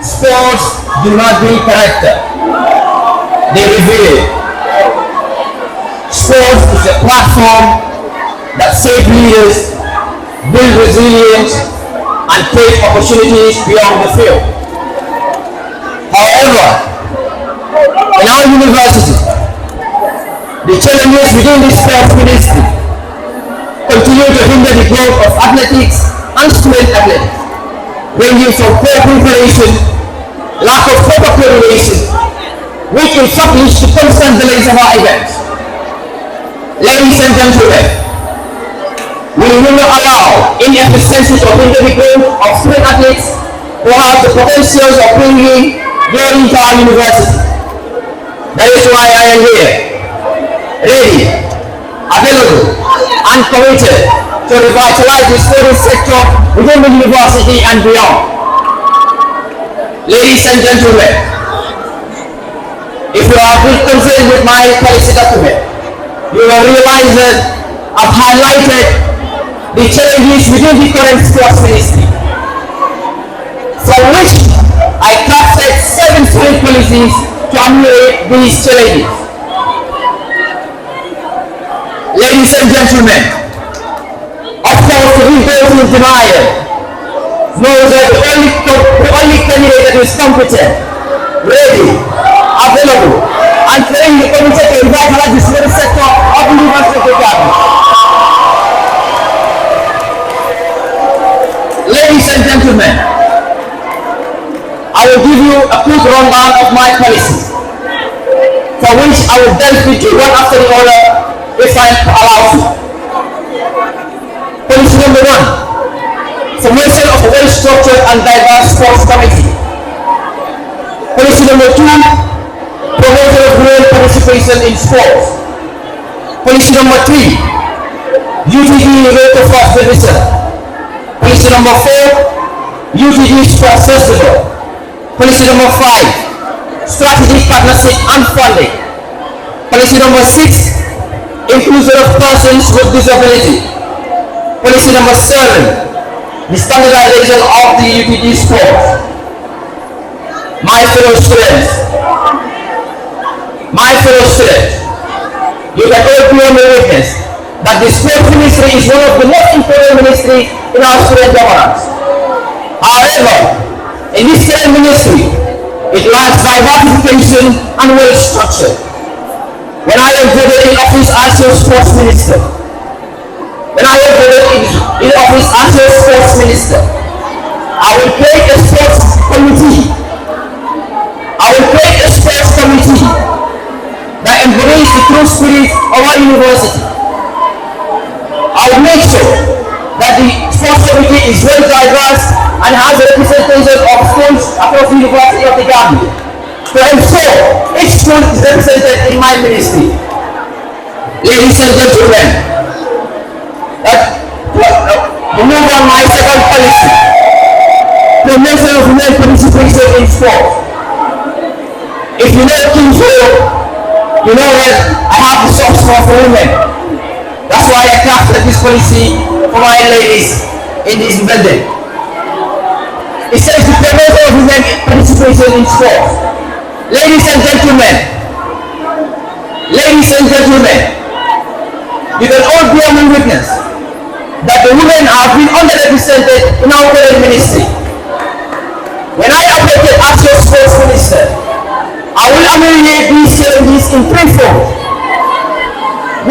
Sports do not build character, they reveal it. Sports is a platform that saves leaders, build resilience, and create opportunities beyond the field. However, in our university, the challenges within the sports ministry continue to hinder the growth of athletics and student athletics, ranging from poor preparation, lack of proper coordination, which in fact leads to constant delays of our events. Ladies and gentlemen, we will not allow inefficiency to hinder the growth of student athletes who have the potentials of bringing glory into our university. That is why I am here, ready, available, and committed to revitalize the sporting sector within the university and beyond. Ladies and gentlemen, if you are concerned with my policy document, you will realize that I've highlighted the challenges within the current sports ministry, from which I crafted 7 student policies to ameliorate these challenges. Ladies and gentlemen, of course, the those in denial knows that the only candidate that is competent, ready, available, and trained the committed to revitalize the sporting sector of the University of Ghana. Ladies and gentlemen, I will give you a quick rundown of my policies, for which I will delve into one after the other if I am allowed to. Policy number 1, formation of a well-structured and diverse sports committee. Policy number 2, promotion of real participation in sports. Policy number 3, UTG local first division. Policy number 4, UTG sports festival. Policy number 5, strategic partnership and funding. Policy number 6, inclusion of persons with disability. Policy number 7, the standardization of the UTG sports. My fellow students, you can all be on the witness that the sports ministry is one of the most important ministries in our student governance. However, in this student ministry, it lacks diversification and well structure. When I am voted in office as your sports minister, I will create a sports committee. That embodies the true spirit of our university. I will make sure that the sports committee is well diverse and has a representation of schools across the University of the Gambia, to ensure each school is represented in my ministry. Ladies and gentlemen, move on my second policy, promotion of women participation in sport. If you know King's you know that I have the soft spot for women. That's why I crafted this policy for my ladies in this building. It says the promotion of women participation in sport. Ladies and gentlemen, you can all be on witness that the women have been underrepresented in our current ministry. When I appointed as your sports minister, I will ameliorate these challenges in 3 folds. 1,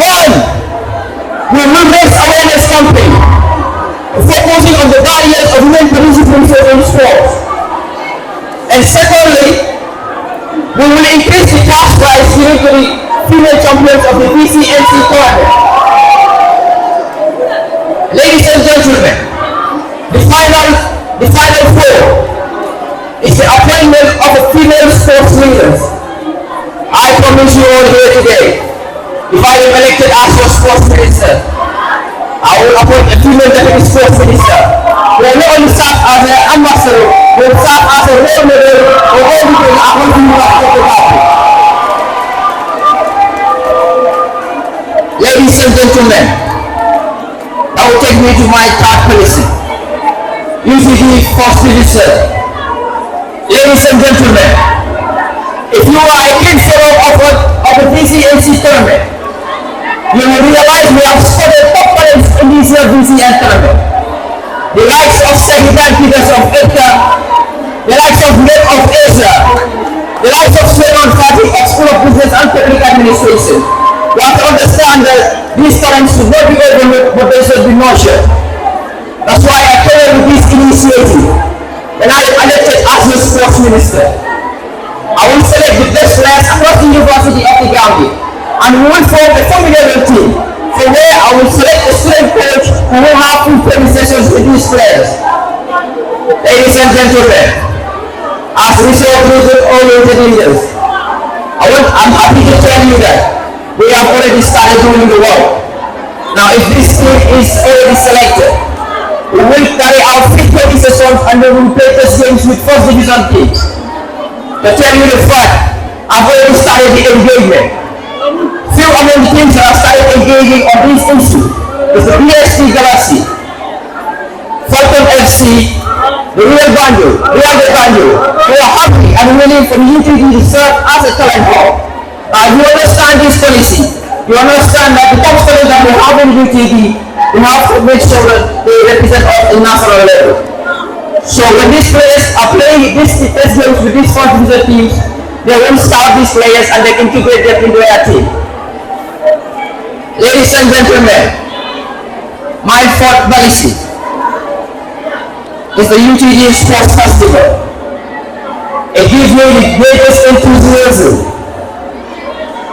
we will raise awareness campaign focusing on the barriers of women participation in sports. And secondly, we will increase the cash prize given to the female champions of the BCNC tournament. Ladies and gentlemen, the final 4 is the appointment of a female sports leaders. I promise you all here today, if I am elected as your sports minister, I will appoint a female deputy sports minister who will not only serve as an ambassador, but will serve as a role model for all people across the University of Ghana. Ladies and gentlemen, that will take me to my third policy, UTG first division. Ladies and gentlemen, if you are a kid follower of the DCNC tournament, you will realize we have spotted top talents in this year's DCN tournament. The likes of Secretary Peters of Edka, the likes of Nate of Asia, the likes of Suleiman Fatih of School of Business and Public Administration. You have to understand that these talents should not be overlooked, but they should be nurtured. That's why I came up with this initiative. When I am elected as your sports minister, I will select the best players across the University of the Gambia, and we will form a formidable team. From where I will select a student coach who will have full training sessions with these players. Ladies and gentlemen, as result-oriented leaders, I'm happy to tell you that we have already started doing the work. Now, if this team is already selected, we will carry out 50 sessions and we will play test games with first division teams. To tell you the fact, I've already started the engagement. Few among the teams that have started engaging on this issue is the BSC Galaxy, Falcon FC, the Real Banjo, Real de Banjo. We are happy and willing for the UTG to serve as a talent hub. You understand this policy. You understand that the top talent that we have in UTG, we have to make sure that they represent us at national level. So when these players are playing these test games with these first division teams, they will start these players and they integrate them into their team. Ladies and gentlemen, my fourth policy is the UTG Sports Festival. It gives me the greatest enthusiasm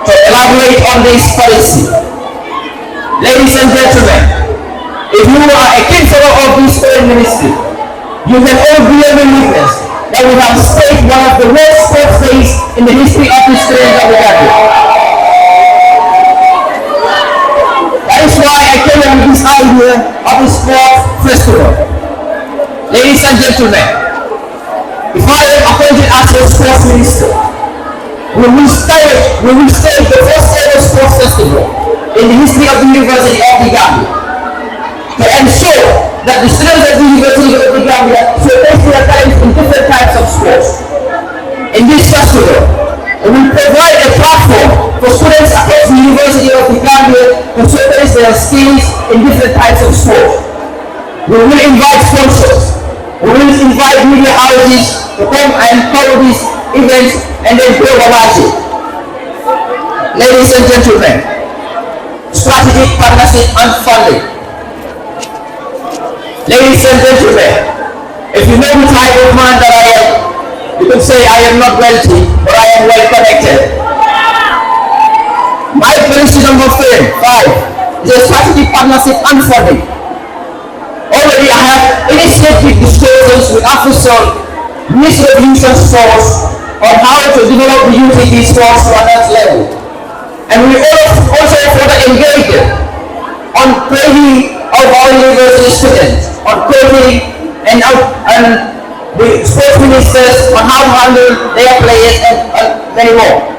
to elaborate on this policy. Ladies and gentlemen, if you are a key follower of this foreign ministry, you can all clearly witness that we have staged one of the worst sports days in the history of this country of the country. That is why I came up with this idea of the sports festival. Ladies and gentlemen, if I am appointed as your sports minister, we will stage the first ever sports festival in the history of the University of the Gambia to ensure that the students of the University of the Gambia showcase their talents in different types of sports. In this festival, we will provide a platform for students across the University of the Gambia to showcase their skills in different types of sports. We will invite sponsors. We will invite media houses to come and cover these events and then globalize it. Ladies and gentlemen, strategic partnership and funding. Ladies and gentlemen, if you know the type of man that I am, you can say I am not wealthy, but I am well connected. My policy number 5 is a strategic partnership and funding. Already I have initiated discussions with AFRISOL, Ministry of Youth and Sports, on how to develop the UTG sports to another level. And we also further engage on training of our university students, on coaching and the sports ministers on how to handle their players and many more.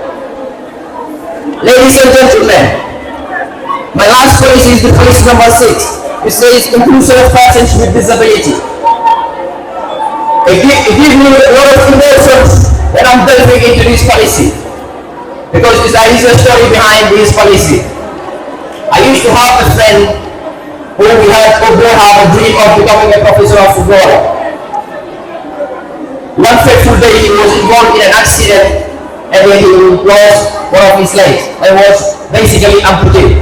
Ladies and gentlemen, my last policy is the policy number 6. It says inclusion of persons with disability. It gives me a lot of emotions when I'm delving into this policy, because there is a story behind this policy. I used to have a friend who had a dream of becoming a professor of football. One fateful day he was involved in an accident and then he lost one of his legs and was basically amputated.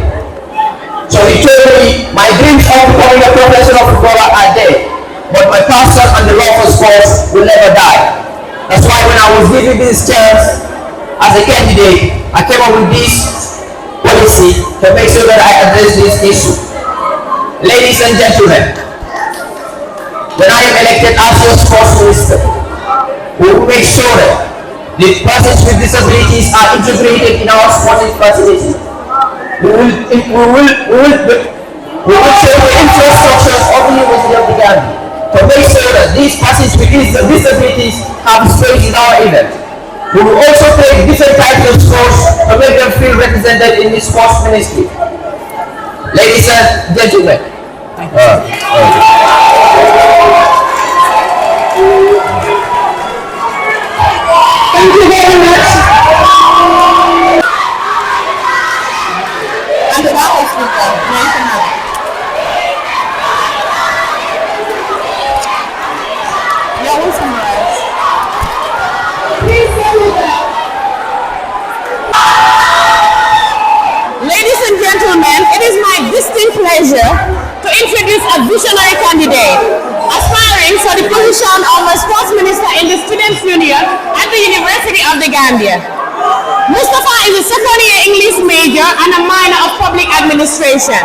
So he told me, my dreams of becoming a professional footballer are dead, but my passion and the love for sports will never die. That's why when I was given this chance as a candidate, I came up with this policy to make sure that I address this issue. Ladies and gentlemen, when I am elected as your sports minister, we will make sure that the persons with disabilities are integrated in our sporting facilities. We will show the infrastructures of the University of the Gambia to make sure that these persons with disabilities have space in our event. We will also take different types of sports to make them feel represented in the sports ministry. Ladies and gentlemen, Thank you very much. And the back of speaker, yeah, we'll summarize. Ladies and gentlemen, it is my distinct pleasure to introduce a visionary candidate aspiring for the position of a sports minister in the Students' Union at the University of the Gambia. Mustafa is a second-year English major and a minor of public administration.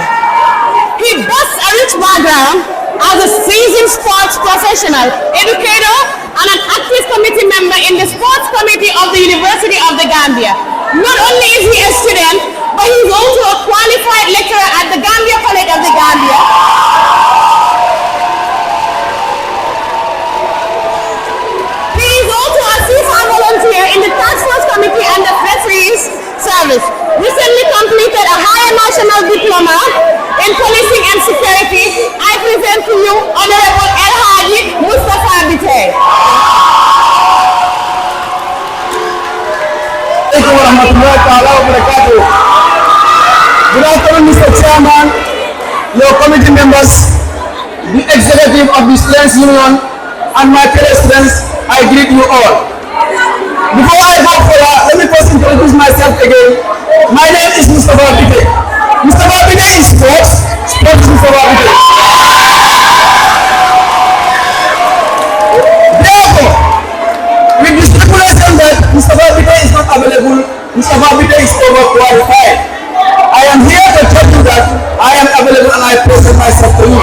He boasts a rich background as a seasoned sports professional, educator, and an active committee member in the sports committee of the University of the Gambia. Not only is he a student, but he is also a qualified lecturer at the Gambia College of the Gambia. He is also a FIFA volunteer in the Task Force Committee and the Fisheries Service. Recently completed a higher national diploma in policing and security. I present to you Honorable El Haji Mustafa Bite. Good afternoon, Mr. Chairman, your committee members, the executive of the Students' Union, and my fellow students. I greet you all. Before I go further, let me first introduce myself again. My name is Mustafa Bite. Mustafa Bite is sports is Mustafa Bite. Therefore, with the stipulation that Mustafa Bite is not available, Mustafa Bite is overqualified. I am here to tell you that I am available and I present myself to you.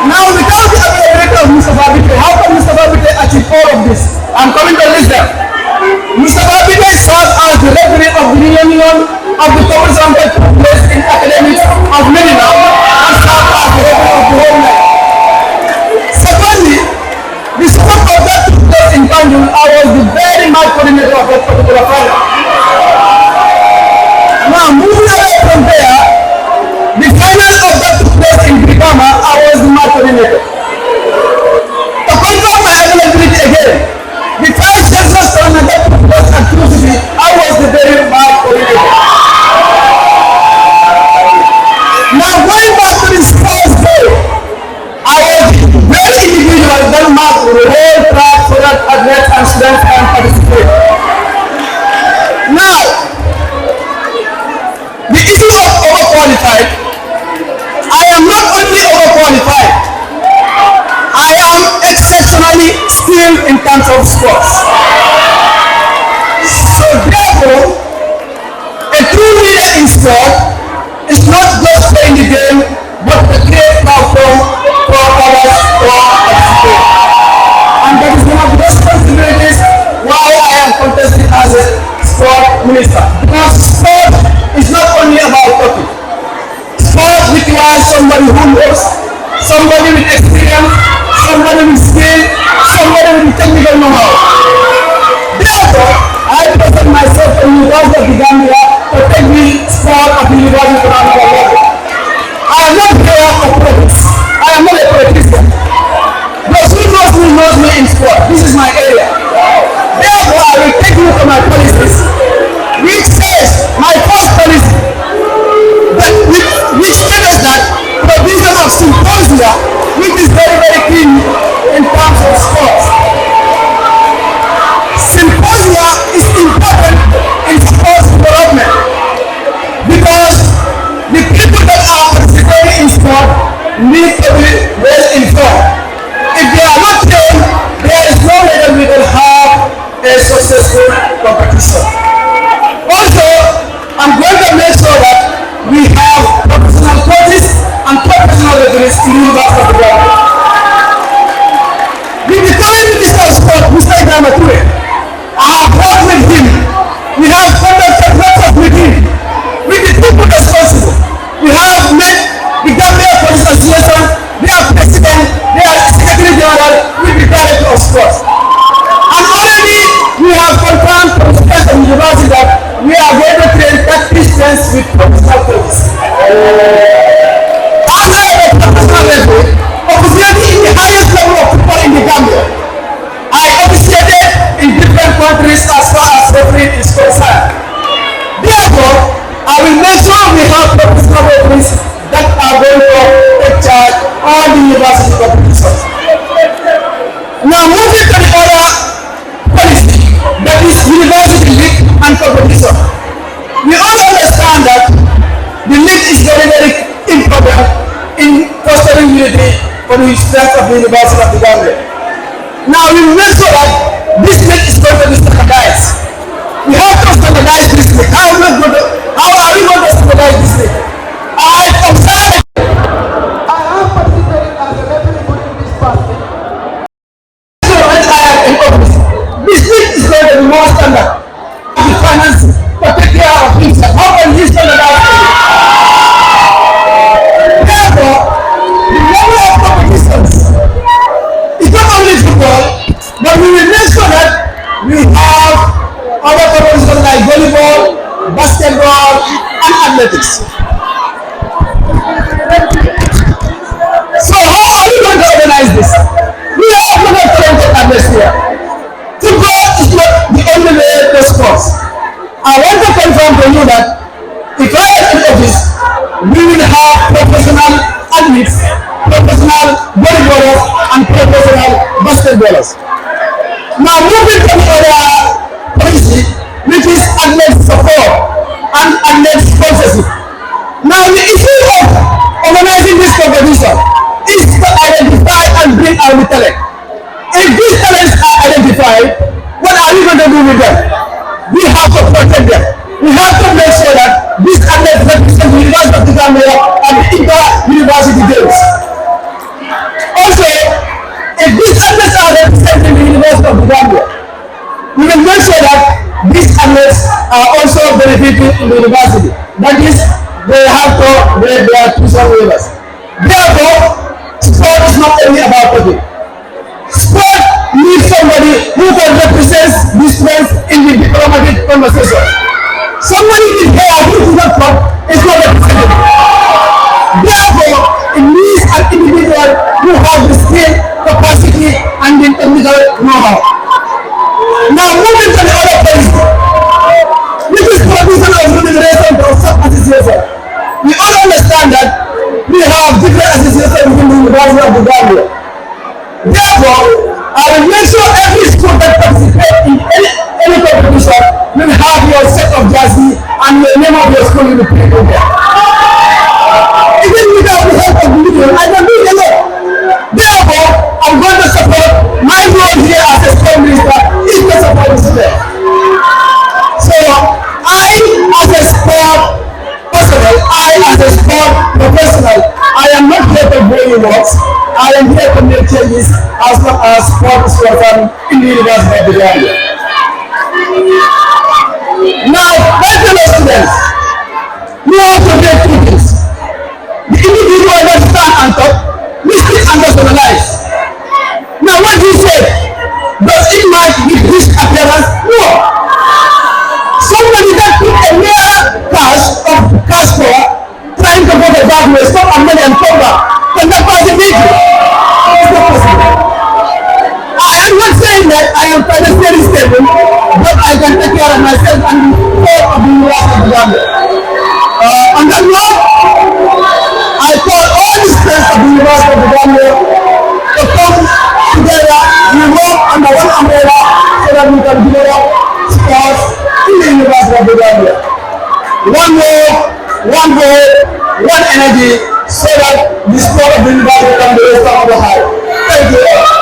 Now, without the availability of Mustafa Bite, how can Mustafa Bite achieve all of this? I'm coming to list them. Mustafa Bite served as the referee of the reunion of the competition that took place in academics of Medina and served as the referee of the homeland. Secondly, the support of that took place in Banjul, I was the very match coordinator of that particular final. Now, moving away from there, the final of that took place in Brikama, I was the match coordinator. To confirm my availability again, the first Texas tournament that took place at True City, I was the very match coordinator. Now, going back to the sports day, I was the very individual that marked the whole track so that athletes and students can participate. Now, the issue of overqualified, I am not only overqualified, I am exceptionally skilled in terms of sports. So therefore, a true leader in sport is not just playing the game, but to create platform for others to participate. And that is one of the responsibilities why I am contesting as a sport minister. Because sport is not only about talking. Sport requires somebody who knows, somebody with experience, somebody with skill, somebody with technical know-how. Therefore, I present myself to the University of the Gambia to take the sport of the University of the Gambia. I am not here for politics. I am not a politician. Those who knows me in sport. This is my area. Therefore, I will take you to my policies, which says my first policy, which states that provision of symposia, which is very, very key in terms of sports. Symposia is important in sports development because the people that are participating in sport need to be well informed. If they are not trained, there is no way that we will have a successful competition. Also, I'm going to make sure that we have professional coaches and professional referees in the University of the Gambia. With the current Minister of Sport, Mr. Ibrahim Ture, I have worked with him. We have conducted lots of meetings with the people responsible. We have met the Gambia Police Association, their president, their secretary general, with the director of sports. And already we have confirmed from the president of the university that we are going to train tacticians with professional coaches. As I am a professional level, officiating in the highest level of football in the Gambia, I officiated Now we have professional office that are going to take charge all the university competitions. Now moving to the other policy, that is university league and competition. We all understand that the league is very, very important in fostering unity for the strength of the University of the Gambia. Now we make sure that this league is going to be standardized. We have to standardize this league. How are we going to standardize this league? I observe. I have participated as a referee in this party. So when I am in office, this league is going to be more standard. The finances to take care of himself. How can he standardize it? Therefore, the level of competitions is not only football, but we will make sure that we have other competitions like volleyball, basketball, and athletics. So how are we going to organize this? We have not talented athletes here. Football is not the only way to sports. I want to confirm to you that if I am in office, we will have professional athletes, professional volleyballers, and professional basketballers. Now moving to the other policy, which is athlete support and athlete sponsorship. Now the issue of organizing this competition is to identify and bring out the talent. If these talents are identified, what are we going to do with them? We have to protect them. We have to make sure that these athletes represent the University of the Gambia and the inter-university games. Also, if these athletes are representing the University of the Gambia, we will make sure that these athletes are also benefiting in the university. That is, they have to get their tuition waivers. Therefore, sport is not only about talking. Sport needs somebody who can represent the students in the diplomatic conversation. Somebody is here who is not from is not represented. Therefore, it needs an individual who has the skill, capacity, and the technical know-how. Now, moving to the other place, which is provision of remuneration of sub-association. We all understand that we have different associations within the University of the Gambia. Therefore, I will make sure every school that participates in any competition will have your set of jersey and the name of your school will be printed there. Even without the help of the video, I can do it alone. Therefore, I'm going to support my role here as a sport minister is to support the students. So, I as a sport personnel, I as a sport professional, I am not here to bring works. I am here to make changes as far as sport is concerned in the University of the Gambia. Now, my fellow students, you have to make two things. The individual that stand on top, listen and personalize. Now, what you say, does it match with this appearance? No. Somebody that took a mere cash for trying to go to the back way, stop and money and come back. Can that person meet you? It's not possible. I am not saying that I am financially stable, but I can take care of myself and the whole of the University of the Gambia. On that note, I call all the students of the University of the Gambia to come together, we work under one umbrella so that we can develop sports in the University of the Gambia. One work, one goal, one energy, so that the sport of the University can be raised up on the high. Thank you.